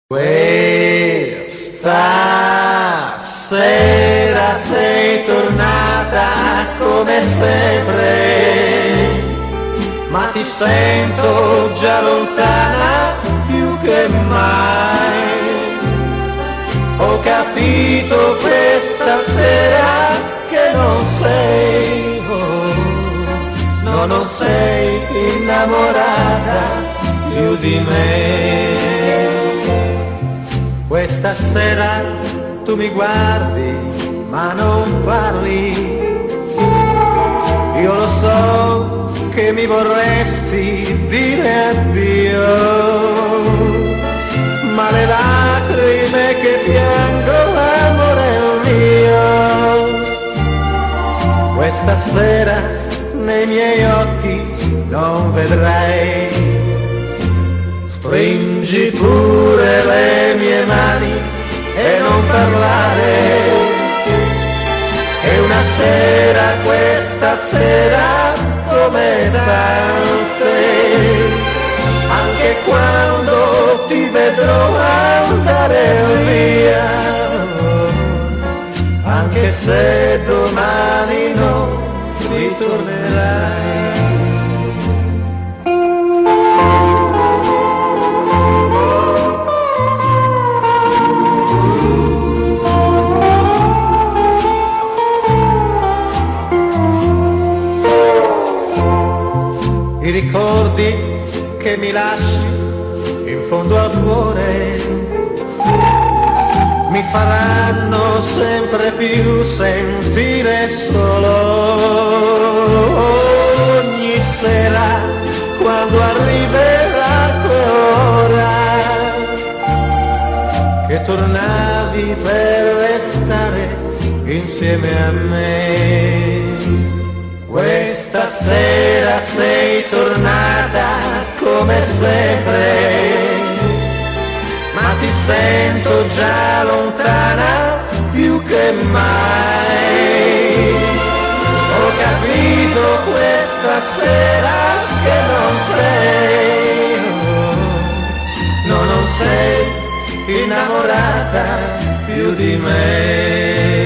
Questa sera sei tornata come sempre, ma ti sento già lontana più che mai. Ho capito questa sera che non sei, no, non sei innamorata più di me. Questa sera tu mi guardi ma non parli, io lo so che mi vorresti dire addio, ma le lacrime che piango, amore mio, questa sera nei miei occhi non vedrai. Stringi pure le mie mani e non parlare, è una sera, questa sera come tante, anche quando ti vedrò andare via, anche se domani non ritornerai. I ricordi che mi lasci in fondo al cuore mi faranno sempre più sentire solo. Ogni sera quando arriverà quell'ora che tornavi per restare insieme a me. Questa sera sei tornata come sempre, ma ti sento già lontana più che mai. Ho capito questa sera che non sei, no, non sei innamorata più di me.